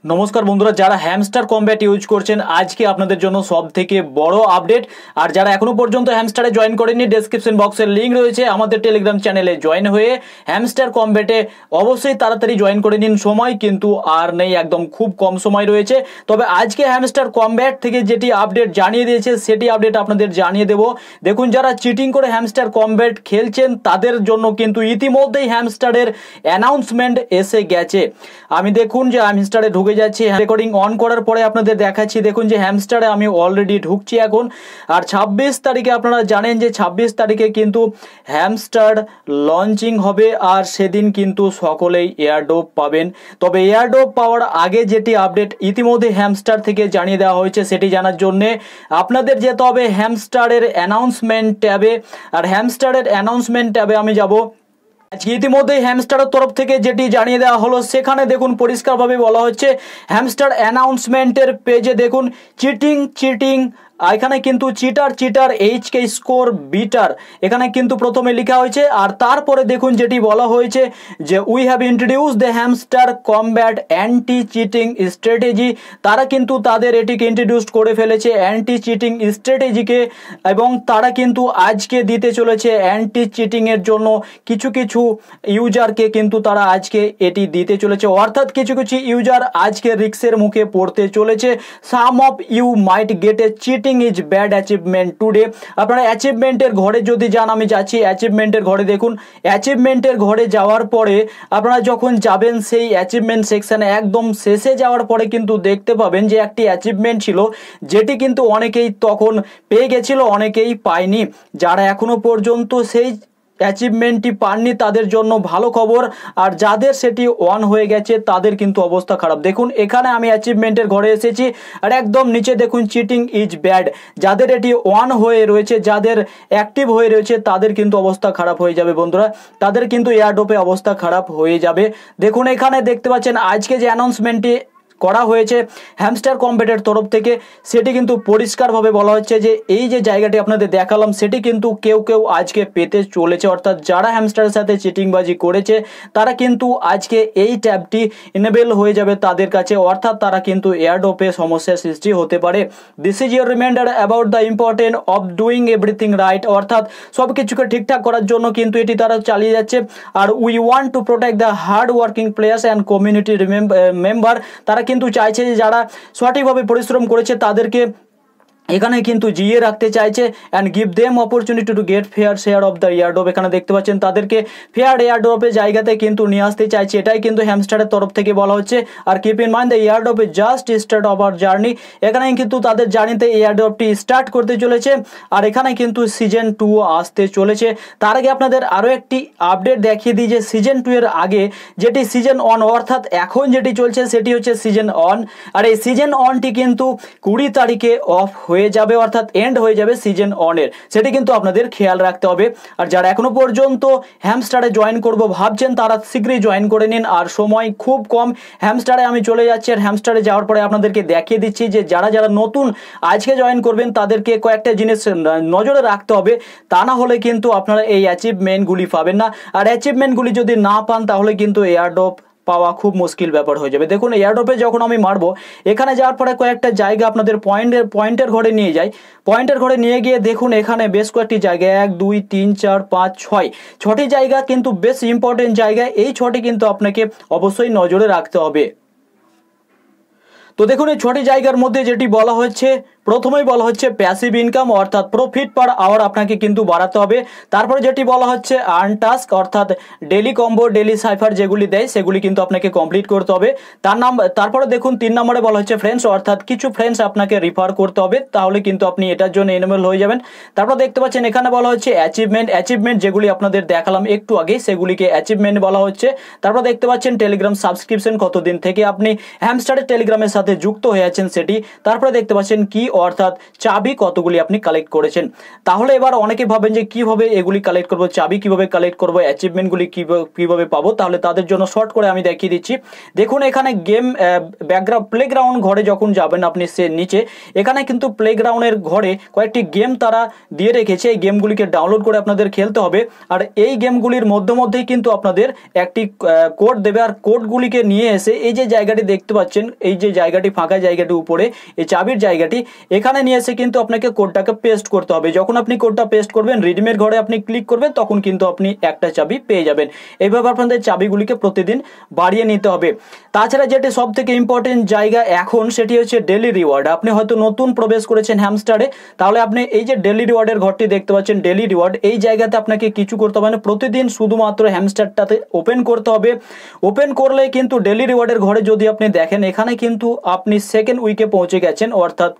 নমস্কার বন্ধুরা, যারা হ্যামস্টার কমব্যাট ইউজ করছেন আজকে আপনাদের জন্য সবথেকে বড় আপডেট। আর যারা এখনো পর্যন্ত হ্যামস্টারে জয়েন করেননি, ডেসক্রিপশন বক্সের লিঙ্ক রয়েছে, আমাদের টেলিগ্রাম চ্যানেলে জয়েন হয়ে হ্যামস্টার কমব্যাটে অবশ্যই তাড়াতাড়ি জয়েন করে নিন। সময় কিন্তু আর নেই, একদম খুব কম সময় রয়েছে। তবে আজকে হ্যামস্টার কমব্যাট থেকে যেটি আপডেট জানিয়ে দিয়েছে সেটি আপডেট আপনাদের জানিয়ে দেব। দেখুন, যারা চিটিং করে হ্যামস্টার কমব্যাট খেলছেন তাদের জন্য কিন্তু ইতিমধ্যেই হ্যামস্টারের অ্যানাউন্সমেন্ট এসে গেছে। আমি দেখুন যে হ্যামস্টারে ঢুকে যাচ্ছি, রেকর্ডিং অন করার পরে আপনাদের দেখাচ্ছি। দেখুন যে হ্যামস্টারে আমি অলরেডি ঢুকছি এখন। আর 26 তারিখে আপনারা জানেন যে 26 তারিখে কিন্তু হ্যামস্টার লঞ্চিং হবে, আর সেদিন কিন্তু সকলেই এয়ারড্রপ পাবেন। তবে এয়ারড্রপ পাওয়ার আগে যেটি আপডেট ইতিমধ্যে হ্যামস্টার থেকে জানিয়ে দেওয়া হয়েছে সেটি জানার জন্যে আপনাদের যেতে হবে হ্যামস্টারের অ্যানাউন্সমেন্ট ট্যাবে। আর হ্যামস্টারের অ্যানাউন্সমেন্ট ট্যাবে আমি যাব। আজকে ইতিমধ্যে হ্যামস্টারের তরফ থেকে যেটি জানিয়ে দেওয়া হলো সেখানে দেখুন পরিষ্কারভাবে বলা হচ্ছে হ্যামস্টার অ্যানাউন্সমেন্টের পেজে দেখুন চিটিং চিটিং, এখানে কিন্তু চিটার এইচকে স্কোর বিটার এখানে কিন্তু প্রথমে লেখা হয়েছে। আর তারপরে দেখুন যেটি বলা হয়েছে যে we have introduce the hamster combat anti cheating strategy. তারা কিন্তু তাদের এটিকে ইন্ট্রোডিউস করে ফেলেছে অ্যান্টি চিটিং স্ট্র্যাটেজিকে, এবং তারা কিন্তু আজকে দিতে চলেছে অ্যান্টি চিটিংয়ের জন্য কিছু কিছু ইউজারকে কিন্তু তারা আজকে এটি দিতে চলেছে। অর্থাৎ কিছু কিছু ইউজার আজকে রিস্কের মুখে পড়তে চলেছে। Some of you might get a cheating is bad achievement today. আপনারা অ্যাচিভমেন্টের ঘরে যদি যান, আমি যাচ্ছি অ্যাচিভমেন্টের ঘরে। দেখুন অ্যাচিভমেন্টের ঘরে যাওয়ার পরে আপনারা যখন যাবেন সেই অ্যাচিভমেন্ট সেকশনে একদম শেষে যাওয়ার পরে কিন্তু দেখতে পাবেন যে একটি অ্যাচিভমেন্ট ছিল যেটি কিন্তু অনেকেই তখন পেয়ে গেছিল, অনেকেই পায়নি। যারা এখনো পর্যন্ত সেই অ্যাচিভমেন্টটি পাননি তাদের জন্য ভালো খবর, আর যাদের সেটি অন হয়ে গেছে তাদের কিন্তু অবস্থা খারাপ। দেখুন এখানে আমি অ্যাচিভমেন্টের ঘরে এসেছি, আর একদম নিচে দেখুন চিটিং ইজ ব্যাড। যাদের এটি অন হয়ে রয়েছে, যাদের অ্যাক্টিভ হয়ে রয়েছে তাদের কিন্তু অবস্থা খারাপ হয়ে যাবে বন্ধুরা, তাদের কিন্তু এয়ারড্রপে অবস্থা খারাপ হয়ে যাবে। দেখুন এখানে দেখতে পাচ্ছেন আজকে যে অ্যানাউন্সমেন্টটি করা হয়েছে হ্যামস্টার কমব্যাটের তরফ থেকে সেটি কিন্তু পরিষ্কারভাবে বলা হচ্ছে যে এই যে জায়গাটি আপনাদের দেখালাম সেটি কিন্তু কেউ কেউ আজকে পেতে চলেছে। অর্থাৎ যারা হ্যামস্টারের সাথে চিটিংবাজি করেছে তারা কিন্তু আজকে এই ট্যাবটি এনেবেল হয়ে যাবে তাদের কাছে, অর্থাৎ তারা কিন্তু এয়ারড্রপে সমস্যার সৃষ্টি হতে পারে। This is your reminder about the important of doing everything right. অর্থাৎ সব কিছুকে ঠিকঠাক করার জন্য কিন্তু এটি তারা চালিয়ে যাচ্ছে। আর we want to protect the hard working players and community member. তারা কিন্তু চাইছে যে যারা সঠিকভাবে পরিশ্রম করেছে তাদেরকে এখানে কিন্তু জিয়ে রাখতে চাইছে and give them opportunity to get fair share of the airdrop. এখানে দেখতে পাচ্ছেন তাদেরকে ফেয়ার এয়ারড্রপের জায়গাতে কিন্তু নিয়ে আসতে চাইছে, এটাই কিন্তু হ্যামস্টারের তরফ থেকে বলা হচ্ছে। আর keep in mind the airdrop is just start of our journey. এখানে কিন্তু তাদের জার্নিতে এয়ারড্রপটি স্টার্ট করতে চলেছে, আর এখানে কিন্তু সিজন 2 আসতে চলেছে। তার আগে আপনাদের আরও একটি আপডেট দেখিয়ে দিই যে সিজন 2 এর আগে যেটি সিজন 1, অর্থাৎ এখন যেটি চলছে সেটি হচ্ছে সিজন 1। আর এই সিজন 1টি কিন্তু 20 তারিখে অফ হয়ে যাবে, অর্থাৎ এন্ড হয়ে যাবে সিজন 1 এর, সেটি কিন্তু আপনাদের খেয়াল রাখতে হবে। আর যারা এখনো পর্যন্ত হ্যামস্টারে জয়েন করব ভাবছেন তারা শীঘ্রই জয়েন করে নিন, আর সময় খুব কম। হ্যামস্টারে আমি চলে যাচ্ছি, আর হ্যামস্টারে যাওয়ার পরে আপনাদেরকে দেখিয়ে দিচ্ছি যে যারা যারা নতুন আজকে জয়েন করবেন তাদেরকে কয়েকটা জিনিস নজরে রাখতে হবে, তা না হলে কিন্তু আপনারা এই অ্যাচিভমেন্টগুলি পাবেন না। আর অ্যাচিভমেন্টগুলি যদি না পান তাহলে কিন্তু এয়ারড্রপ পাওয়া খুব মুশকিল ব্যাপার হয়ে যাবে। দেখুন এয়ারড্রপে যখন আমি মারবো এখানে যাওয়ার পরে কয়েকটা জায়গা আপনাদের পয়েন্টের ঘরে নিয়ে যাই। পয়েন্টের ঘরে নিয়ে গিয়ে দেখুন এখানে বেশ কয়েকটি জায়গা 1 2 3 4 5 6টি জায়গা কিন্তু বেশ ইম্পর্টেন্ট জায়গা। এই 6টি কিন্তু আপনাকে অবশ্যই নজরে রাখতে হবে। তো দেখুন এই 6টি জায়গার মধ্যে যেটি বলা হচ্ছে, প্রথমেই বলা হচ্ছে প্যাসিভ ইনকাম, অর্থাৎ প্রফিট পার আওয়ার আপনাকে কিন্তু বাড়াতে হবে। তারপরে যেটি বলা হচ্ছে আর্ন টাস্ক, অর্থাৎ ডেলি কম্বো ডেলি সাইফার যেগুলি দেয় সেগুলি কিন্তু আপনাকে কমপ্লিট করতে হবে। তারপরে দেখুন 3 নম্বরে বলা হচ্ছে ফ্রেন্ডস, অর্থাৎ কিছু ফ্রেন্ডস আপনাকে রিফার করতে হবে, তাহলে কিন্তু আপনি এটার জন্য এনেবল হয়ে যাবেন। তারপর দেখতে পাচ্ছেন এখানে বলা হচ্ছে অ্যাচিভমেন্ট যেগুলি আপনাদের দেখালাম একটু আগে সেগুলিকে অ্যাচিভমেন্ট বলা হচ্ছে। তারপর দেখতে পাচ্ছেন টেলিগ্রাম সাবস্ক্রিপশন, কতদিন থেকে আপনি হ্যামস্টারের টেলিগ্রামের সাথে যুক্ত হয়ে আছেন সেটি। তারপরে দেখতে পাচ্ছেন কি অর্থাৎ চাবি কতগুলি আপনি কালেক্ট করেছেন। তাহলে এবার অনেকে ভাবেন যে কিভাবে এগুলি কালেক্ট করবো, চাবি কিভাবে কালেক্ট করবো, অ্যাচিভমেন্টগুলি কিভাবে পাবো। তাহলে তাদের জন্য শর্ট করে আমি দেখিয়ে দিচ্ছি। দেখুন এখানে গেম প্লেগ্রাউন্ড ঘরে যখন যাবেন আপনি সে নিচে, এখানে কিন্তু প্লেগ্রাউন্ডের ঘরে কয়েকটি গেম তারা দিয়ে রেখেছে। এই গেমগুলিকে ডাউনলোড করে আপনাদের খেলতে হবে। আর এই গেমগুলির মধ্যেই কিন্তু আপনাদের একটি কোড দেবে, আর কোডগুলিকে নিয়ে এসে এই যে জায়গাটি দেখতে পাচ্ছেন, এই যে জায়গাটি ফাঁকা জায়গাটি উপরে এই চাবির জায়গাটি, এখানে নিয়ে এসে কিন্তু আপনাকে কোডটাকে পেস্ট করতে হবে। যখন আপনি কোডটা পেস্ট করবেন, রিডিমের ঘরে আপনি ক্লিক করবেন, তখন কিন্তু আপনি একটা চাবি পেয়ে যাবেন। এইভাবে আপনাদের চাবিগুলিকে প্রতিদিন বাড়িয়ে নিতে হবে। তাছাড়া যেটি সব থেকে ইম্পর্টেন্ট জায়গা এখন, সেটি হচ্ছে ডেলি রিওয়ার্ড। আপনি হয়তো নতুন প্রবেশ করেছেন হ্যামস্টারে, তাহলে আপনি এই যে ডেলি রিওয়ার্ডের ঘরটি দেখতে পাচ্ছেন, ডেলি রিওয়ার্ড, এই জায়গাতে আপনাকে কিছু করতে হবে না। প্রতিদিন শুধুমাত্র হ্যামস্টারটাতে ওপেন করতে হবে। ওপেন করলে কিন্তু ডেলি রিওয়ার্ডের ঘরে যদি আপনি দেখেন, এখানে কিন্তু আপনি সেকেন্ড উইকে পৌঁছে গেছেন। অর্থাৎ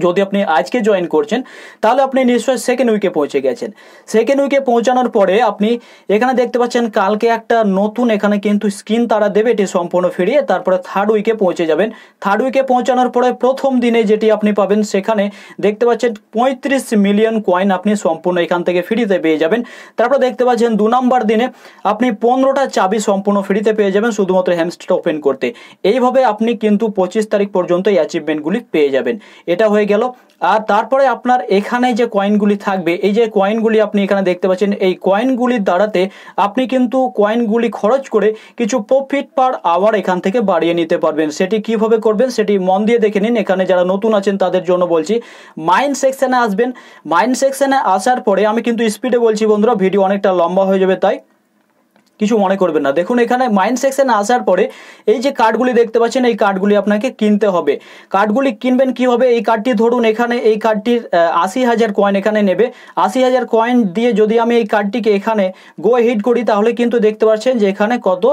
যদি আপনি আজকে জয়েন করছেন তাহলে আপনি নিশ্চয়ই সেকেন্ড উইকে পৌঁছে গেছেন। সেকেন্ড উইকে পৌঁছানোর পরে আপনি এখানে দেখতে পাচ্ছেন কালকে একটা নতুন এখানে কিন্তু স্কিন তারা দেবে, এটি সম্পূর্ণ ফিরিয়ে। তারপরে থার্ড উইকে পৌঁছে যাবেন। থার্ড উইকে পৌঁছানোর পরে প্রথম দিনে যেটি আপনি পাবেন, সেখানে দেখতে পাচ্ছেন 35 মিলিয়ন কয়েন আপনি সম্পূর্ণ এখান থেকে ফ্রিতে পেয়ে যাবেন। তারপর দেখতে পাচ্ছেন 2 নম্বর দিনে আপনি 15টা চাবি সম্পূর্ণ ফ্রিতে পেয়ে যাবেন শুধুমাত্র হ্যামস্টার ওপেন করতে। এইভাবে আপনি কিন্তু 25 তারিখ পর্যন্ত এই অ্যাচিভমেন্টগুলি পেয়ে যাবেন। এটা হয়ে গেল। আর তারপরে আপনার এখানে যে কয়েনগুলি থাকবে, এই যে কয়েনগুলি আপনি এখানে দেখতে পাচ্ছেন, এই কয়েনগুলির দ্বারাতে আপনি কিন্তু কয়েনগুলি খরচ করে কিছু প্রফিট পার আওয়ার এখান থেকে বাড়িয়ে নিতে পারবেন। সেটি কিভাবে করবেন সেটি মন দিয়ে দেখে নিন। এখানে যারা নতুন আছেন তাদের জন্য বলছি, মাইন্ড সেকশনে আসবেন। মাইন্ড সেকশনে আসার পরে আমি কিন্তু স্পিডে বলছি বন্ধুরা, ভিডিও অনেকটা লম্বা হয়ে যাবে, তাই কিছু মনে করবেন না। দেখুন এখানে মাইন্ড সেকশনে আসার পরে এই যে কার্ডগুলি দেখতে পাচ্ছেন, এই কার্ডগুলি আপনাকে কিনতে হবে। কার্ডগুলি কিনবেন কিভাবে, এই কার্ডটি ধরুন এখানে এই কার্ডটির 80,000 কয়েন এখানে নেবে। 80,000 কয়েন দিয়ে যদি আমি এই কার্ডটিকে এখানে গো হিট করি, তাহলে কিন্তু দেখতে পাচ্ছেন যে এখানে কত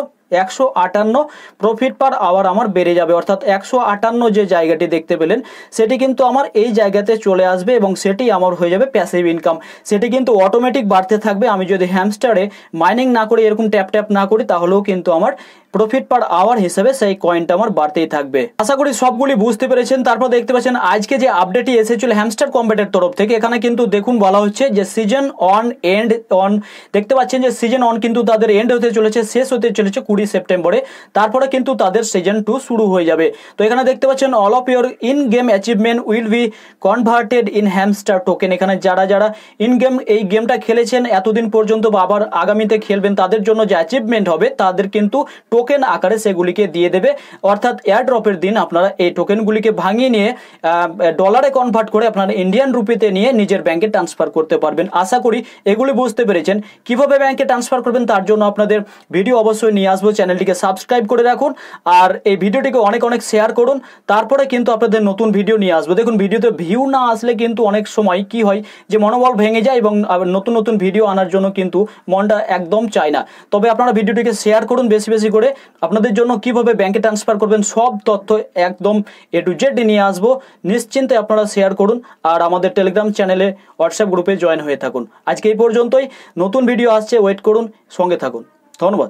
158 প্রফিট পার আওয়ার আমার বেড়ে যাবে। অর্থাৎ 158 যে জায়গাটি দেখতে পেলেন, সেটি কিন্তু আমার এই জায়গাতে চলে আসবে এবং সেটি আমার হয়ে যাবে প্যাসিভ ইনকাম। সেটি কিন্তু অটোমেটিক বাড়তে থাকবে। আমি যদি হ্যামস্টারে মাইনিং না করি, এরকম ট্যাপ না করি, তাহলেও কিন্তু আমার প্রফিট পার আওয়ার হিসেবে সেই কয়েনটা আমার বাড়তেই থাকবে। আশা করি সবগুলি বুঝতে পেরেছেন। তারপর দেখতে পাচ্ছেন আজকে যে আপডেটটি এসেছিল হ্যামস্টার কম্ব্যাটের তরফ থেকে, এখানে কিন্তু দেখুন বলা হচ্ছে যে সিজন অন এন্ড অন। দেখতে পাচ্ছেন যে সিজন অন কিন্তু তাদের এন্ড হতে চলেছে, শেষ হতে চলেছে 20 সেপ্টেম্বরে। তারপরে কিন্তু তাদের সিজন 2 শুরু হয়ে যাবে। তো এখানে দেখতে পাচ্ছেন all of your in game achievement will be converted in hamster token. এখানে যারা ইন গেম এই গেমটা খেলেছেন এতদিন পর্যন্ত বা আবার আগামীতে খেলবেন, তাদের জন্য যে অ্যাচিভমেন্ট হবে তাদের কিন্তু টোকেন আকারে সেগুলিকে দিয়ে দেবে। অর্থাৎ এয়ার ড্রপের দিন আপনারা এই টোকেনগুলিকে ভাঙিয়ে নিয়ে ডলারে কনভার্ট করে আপনারা ইন্ডিয়ান রুপিতে নিয়ে নিজের ব্যাংকে ট্রান্সফার করতে পারবেন। আশা করি এগুলি বুঝতে পেরেছেন। কিভাবে ব্যাংকে ট্রান্সফার করবেন তার জন্য আপনাদের ভিডিও অবশ্যই নিয়ে আসবো। চ্যানেলটিকে সাবস্ক্রাইব করে রাখুন আর এই ভিডিওটিকে অনেক শেয়ার করুন। তারপরে কিন্তু আপনাদের নতুন ভিডিও নিয়ে আসবো। দেখুন ভিডিওতে ভিউ না আসলে কিন্তু অনেক সময় কি হয় যে মনোবল ভেঙে যায় এবং নতুন ভিডিও আনার জন্য কিন্তু মনটা একদম চায় না। তবে আপনারা ভিডিওটিকে শেয়ার করুন বেশি করে। আপনাদের জন্য কিভাবে ব্যাংকে ট্রান্সফার করবেন সব তথ্য একদম A to Z নিয়ে আসবো। নিশ্চিন্তে আপনারা শেয়ার করুন আর আমাদের টেলিগ্রাম চ্যানেলে হোয়াটসঅ্যাপ গ্রুপে জয়েন হয়ে থাকুন। আজকে এই পর্যন্তই। নতুন ভিডিও আসছে, ওয়েট করুন, সঙ্গে থাকুন। ধন্যবাদ।